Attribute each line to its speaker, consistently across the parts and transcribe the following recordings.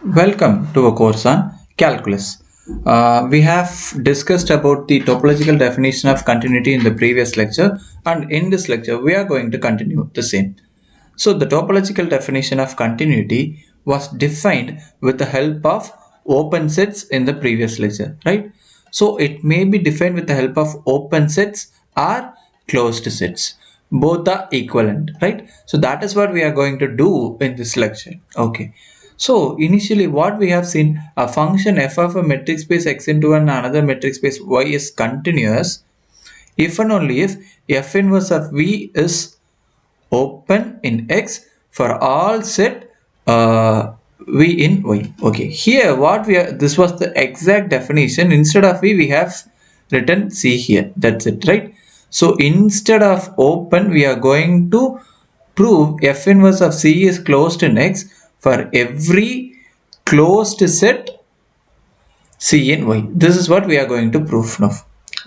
Speaker 1: Welcome to a course on calculus. We have discussed about the topological definition of continuity in the previous lecture, and in this lecture we are going to continue the same. So the topological definition of continuity was defined with the help of open sets in the previous lecture, right? So it may be defined with the help of open sets or closed sets. Both are equivalent, right? So that is what we are going to do in this lecture. Okay. So initially what we have seen, a function f of a metric space x into another metric space y is continuous if and only if f inverse of v is open in x for all set v in y. Okay, here what we are, this was the exact definition. Instead of v we have written c here, that's it, right? So instead of open we are going to prove f inverse of c is closed in x for every closed set c in y. This is what we are going to prove now.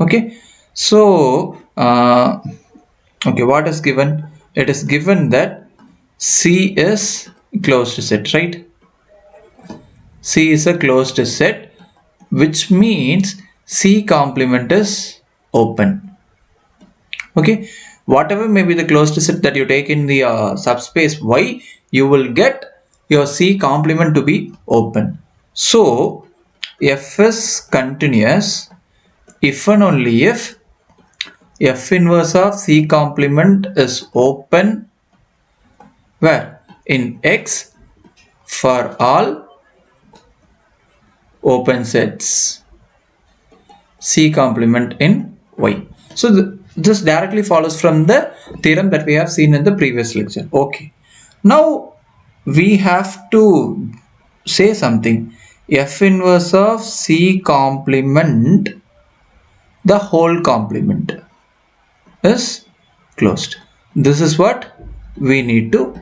Speaker 1: Okay, so okay, what is given? It is given that C is closed set, right? C is a closed set, which means C complement is open. Okay, whatever may be the closed set that you take in the subspace Y, you will get your C complement to be open. So F is continuous if and only if F inverse of C complement is open where in X for all open sets C complement in Y. So this directly follows from the theorem that we have seen in the previous lecture. Okay. Now we have to say something. F inverse of C complement, the whole complement is closed. This is what we need to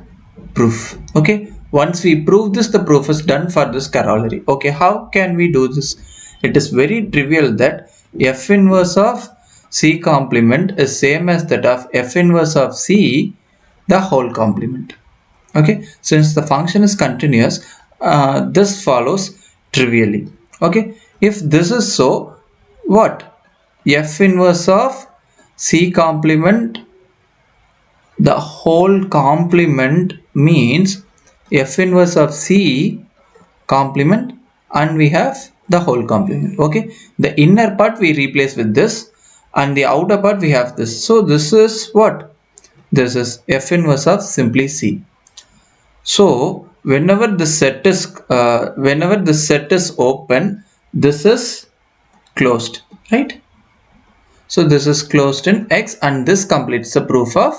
Speaker 1: prove. Okay, once we prove this, the proof is done for this corollary. Okay, how can we do this? It is very trivial that f inverse of c complement is same as that of f inverse of c the whole complement. Okay, since the function is continuous, this follows trivially. Okay, if this is so, what f inverse of c complement the whole complement means f inverse of c complement, and we have the whole complement. Okay, the inner part we replace with this and the outer part we have this. So this is what? This is f inverse of simply c. So whenever the set is open, this is closed, right? So this is closed in X, and this completes the proof of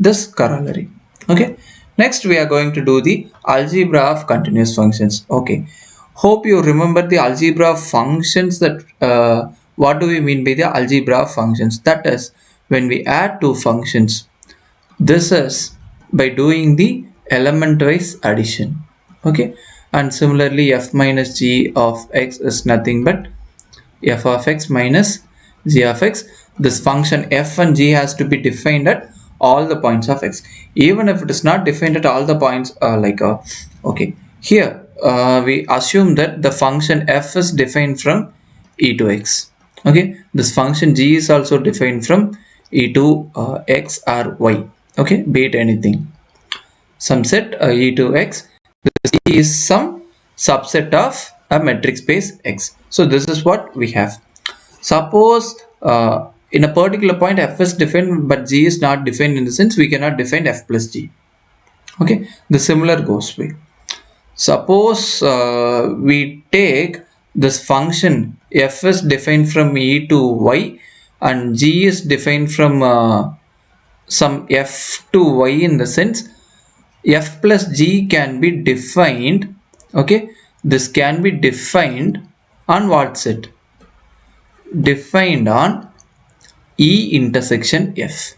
Speaker 1: this corollary. Okay. Next we are going to do the algebra of continuous functions. Okay. Hope you remember the algebra of functions. That what do we mean by the algebra of functions? That is when we add two functions. This is by doing the element wise addition. Okay. And similarly f minus g of x is nothing but f of x minus g of x. This function f and g has to be defined at all the points of x. Even if it is not defined at all the points, okay, here we assume that the function f is defined from e to x. Okay, this function g is also defined from e to x or y. Okay, be it anything. Some set e to x. This is some subset of a metric space x. So this is what we have. Suppose in a particular point f is defined but g is not defined, in the sense we cannot define f plus g. Okay, the similar goes way. Suppose we take this function f is defined from e to y and g is defined from some f to y, in the sense f plus g can be defined. Okay, this can be defined on what set? Defined on E intersection F.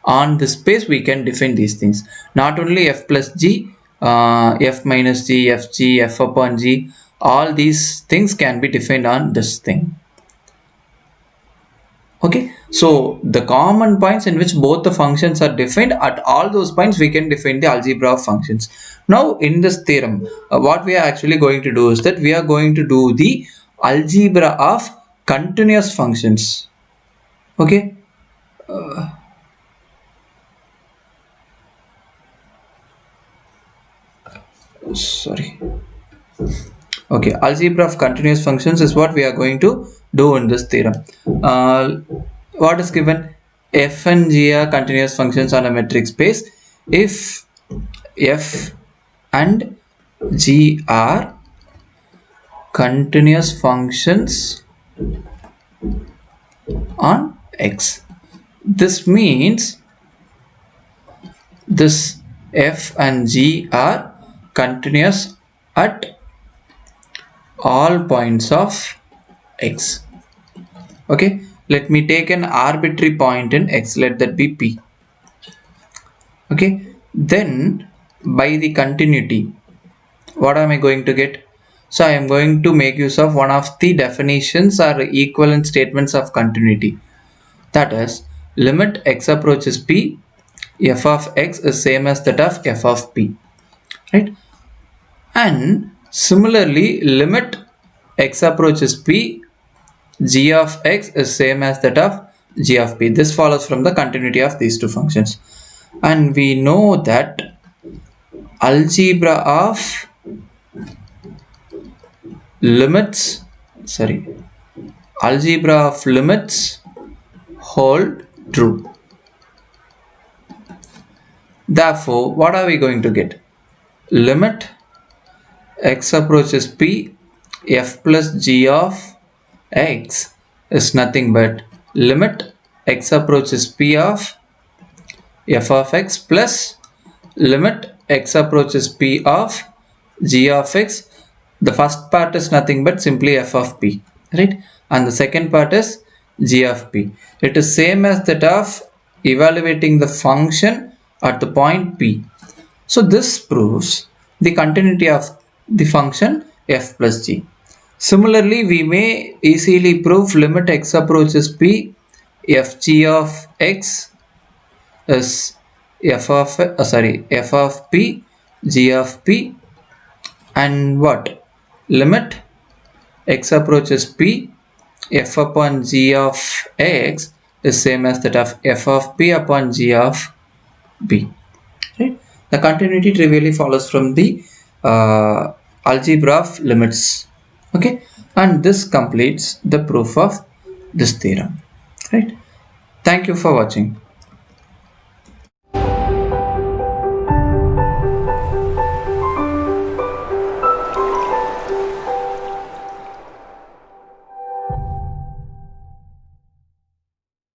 Speaker 1: On this space we can define these things. Not only F plus G, F minus G, FG, F upon G, all these things can be defined on this thing. Okay, so the common points in which both the functions are defined, at all those points we can define the algebra of functions. Now in this theorem, what we are actually going to do is that we are going to do the algebra of continuous functions. Okay, sorry. Okay, algebra of continuous functions is what we are going to do in this theorem. What is given? F and G are continuous functions on a metric space if F and G are continuous functions on X. This means this F and G are continuous at all points of X. Okay, let me take an arbitrary point in X, let that be P. Okay, then by the continuity, what am I going to get? So I am going to make use of one of the definitions or equivalent statements of continuity. That is, limit x approaches P, f of x is same as that of f of P. Right? And similarly, limit x approaches P, g of x is same as that of g of P. This follows from the continuity of these two functions. And we know that algebra of limits hold true. Therefore, what are we going to get? Limit x approaches P, f plus g of x is nothing but limit x approaches P of f of x plus limit x approaches P of g of x. The first part is nothing but simply f of P, right? And the second part is g of P. It is same as that of evaluating the function at the point P. So this proves the continuity of the function f plus g. Similarly, we may easily prove limit x approaches P, f g of x is f of P, g of P, and what? Limit x approaches P, f upon g of x is same as that of f of P upon g of B. Right? The continuity trivially follows from the algebra of limits. Okay, and this completes the proof of this theorem. Right? Thank you for watching.